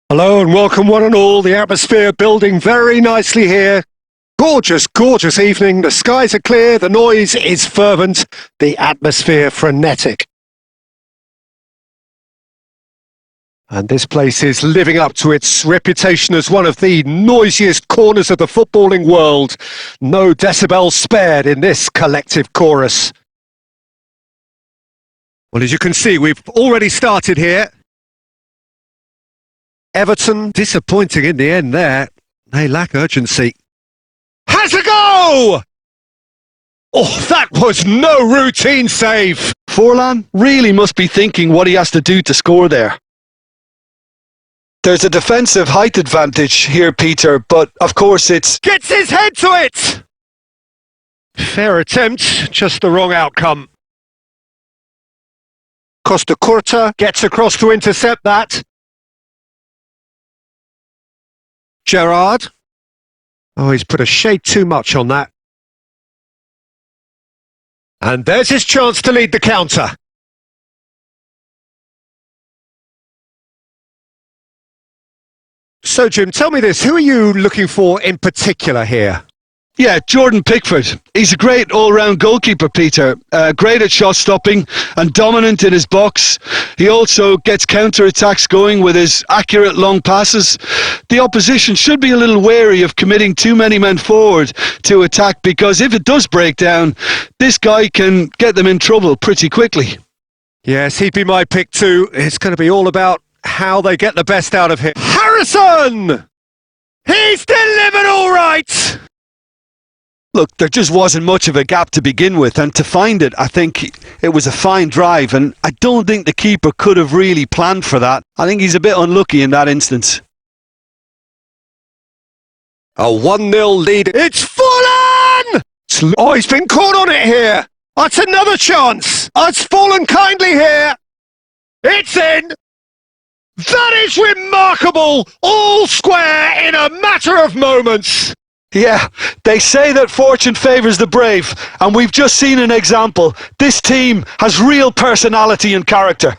Hello and welcome one and all. The atmosphere building very nicely here. Gorgeous, gorgeous evening. The skies are clear, the noise is fervent, the atmosphere frenetic. And this place is living up to its reputation as one of the noisiest corners of the footballing world. No decibels spared in this collective chorus. Well, as you can see, we've already started here. Everton, disappointing in the end there. They lack urgency. Has a go! Oh, that was no routine save. Forlan really must be thinking what he has to do to score there. There's a defensive height advantage here, Peter, but of course it's... Gets his head to it! Fair attempt, just the wrong outcome. Costa Curta gets across to intercept that. Gerrard. Oh, he's put a shade too much on that. And there's his chance to lead the counter. So, Jim, tell me this. Who are you looking for in particular here? Yeah, Jordan Pickford. He's a great all-round goalkeeper, Peter. Great at shot stopping and dominant in his box. He also gets counter-attacks going with his accurate long passes. The opposition should be a little wary of committing too many men forward to attack, because if it does break down, this guy can get them in trouble pretty quickly. Yes, he'd be my pick too. It's going to be all about how they get the best out of him. Harrison! He's delivered all right! Look, there just wasn't much of a gap to begin with, and to find it, I think it was a fine drive, and I don't think the keeper could have really planned for that. I think he's a bit unlucky in that instance. A 1-0 lead. It's Forlan! Oh, he's been caught on it here. That's another chance. It's fallen kindly here. It's in. That is remarkable. All square in a matter of moments. Yeah, they say that fortune favours the brave, and we've just seen an example. This team has real personality and character.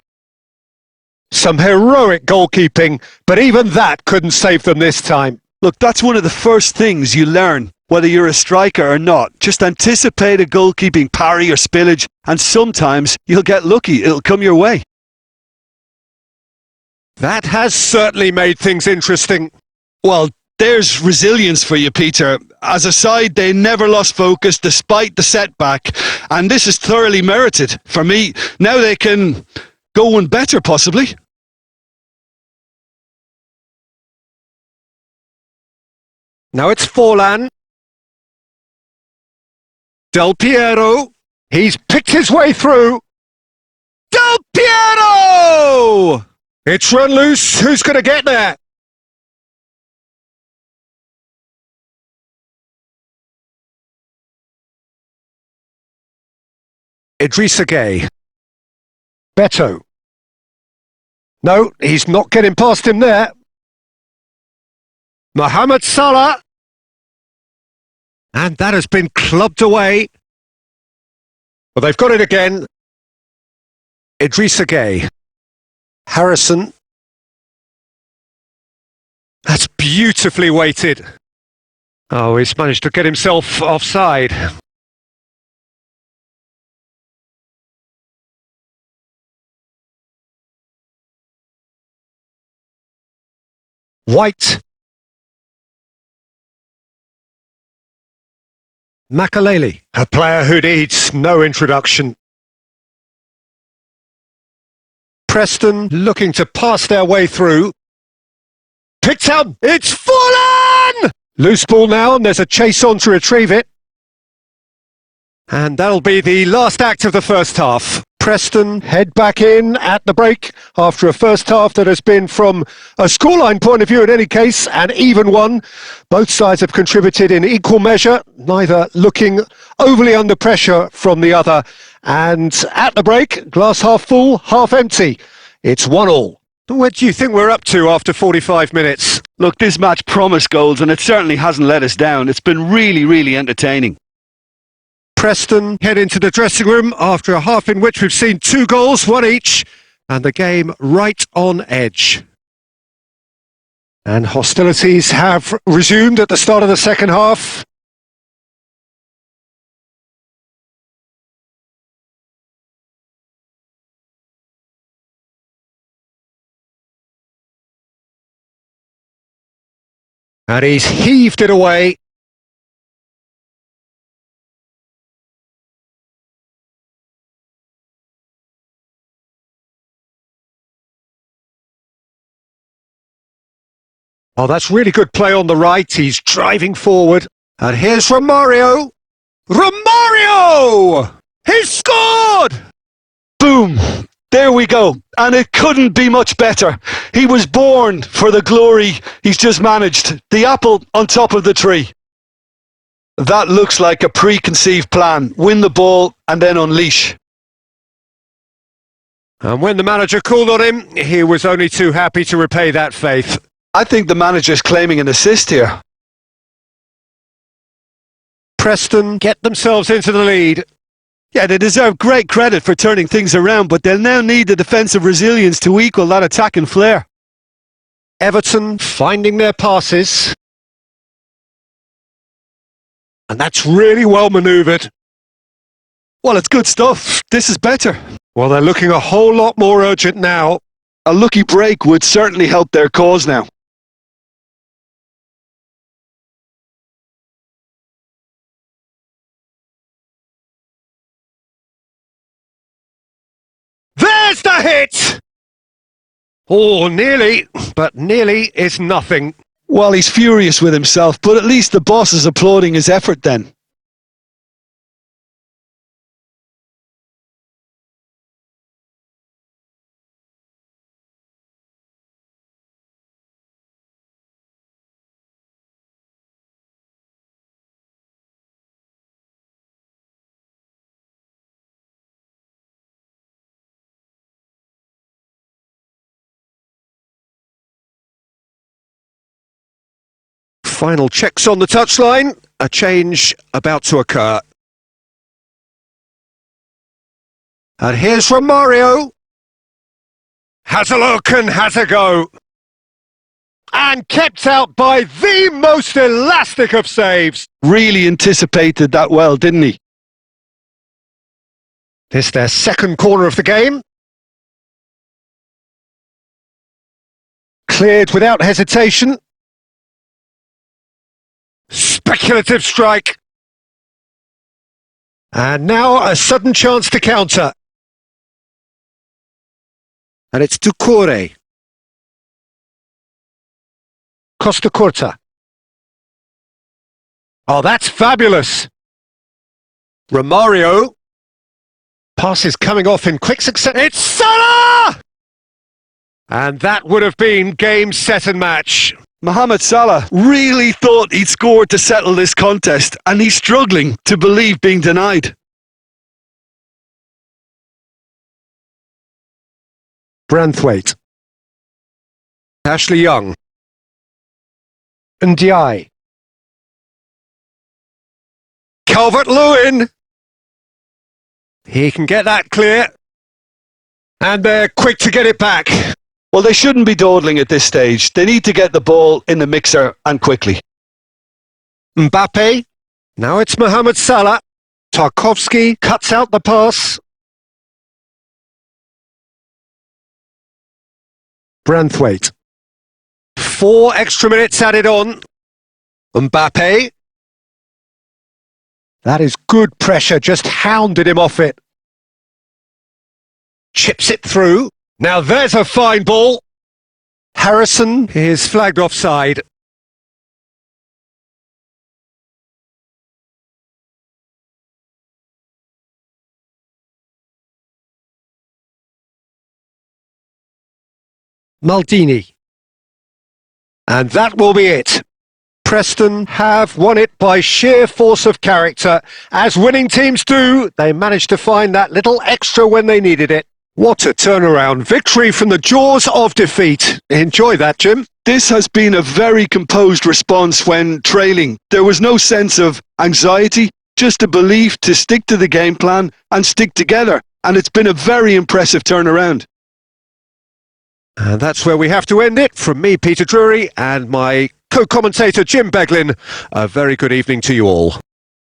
Some heroic goalkeeping, but even that couldn't save them this time. Look, that's one of the first things you learn, whether you're a striker or not. Just anticipate a goalkeeping parry or spillage, and sometimes you'll get lucky. It'll come your way. That has certainly made things interesting. Well, there's resilience for you, Peter. As a side, they never lost focus despite the setback, and this is thoroughly merited. For me, now they can go one better, possibly. Now it's Forlan. Del Piero. He's picked his way through. Del Piero! It's run loose. Who's going to get there? Idrissa Gueye. Beto. No, he's not getting past him there. Mohamed Salah. And that has been clubbed away. Well, they've got it again. Idrissa Gueye. Harrison. That's beautifully weighted. Oh, he's managed to get himself offside. White. Makaleli, a player who needs no introduction. Preston looking to pass their way through. Picked up, it's Forlan! Loose ball now, and there's a chase on to retrieve it. And that'll be the last act of the first half. Preston head back in at the break after a first half that has been, from a scoreline point of view in any case, an even one. Both sides have contributed in equal measure, neither looking overly under pressure from the other. And at the break, glass half full, half empty. It's 1-1. What do you think we're up to after 45 minutes? Look, this match promised goals, and it certainly hasn't let us down. It's been really, really entertaining. Preston head into the dressing room after a half in which we've seen 2 goals, one each, and the game right on edge. And hostilities have resumed at the start of the second half. And he's heaved it away. Oh, that's really good play on the right. He's driving forward. And here's Romario. Romario! He's scored! Boom! There we go. And it couldn't be much better. He was born for the glory he's just managed. The apple on top of the tree. That looks like a preconceived plan. Win the ball and then unleash. And when the manager called on him, he was only too happy to repay that faith. I think the manager's claiming an assist here. Preston get themselves into the lead. Yeah, they deserve great credit for turning things around, but they'll now need the defensive resilience to equal that attacking flair. Everton finding their passes. And that's really well manoeuvred. Well, it's good stuff. This is better. Well, they're looking a whole lot more urgent now. A lucky break would certainly help their cause now. There's the hit! Oh, nearly, but nearly is nothing. Well, he's furious with himself, but at least the boss is applauding his effort then. Final checks on the touchline. A change about to occur. And here's Romario. Has a look and has a go. And kept out by the most elastic of saves. Really anticipated that well, didn't he? This their second corner of the game. Cleared without hesitation. Speculative strike. And now a sudden chance to counter. And it's Ducore. Costa Curta. Oh, that's fabulous. Romario. Pass is coming off in quick succession. It's Salah! And that would have been game, set and match. Mohamed Salah really thought he'd scored to settle this contest, and he's struggling to believe being denied. Branthwaite. Ashley Young. Ndiaye. Calvert-Lewin. He can get that clear. And they're quick to get it back. Well, they shouldn't be dawdling at this stage. They need to get the ball in the mixer and quickly. Mbappe. Now it's Mohamed Salah. Tarkowski cuts out the pass. Branthwaite. 4 extra minutes added on. Mbappe. That is good pressure, just hounded him off it. Chips it through. Now there's a fine ball. Harrison is flagged offside. Maldini. And that will be it. Preston have won it by sheer force of character. As winning teams do, they managed to find that little extra when they needed it. What a turnaround. Victory from the jaws of defeat. Enjoy that, Jim. This has been a very composed response when trailing. There was no sense of anxiety, just a belief to stick to the game plan and stick together. And it's been a very impressive turnaround. And that's where we have to end it. From me, Peter Drury, and my co-commentator, Jim Beglin, a very good evening to you all.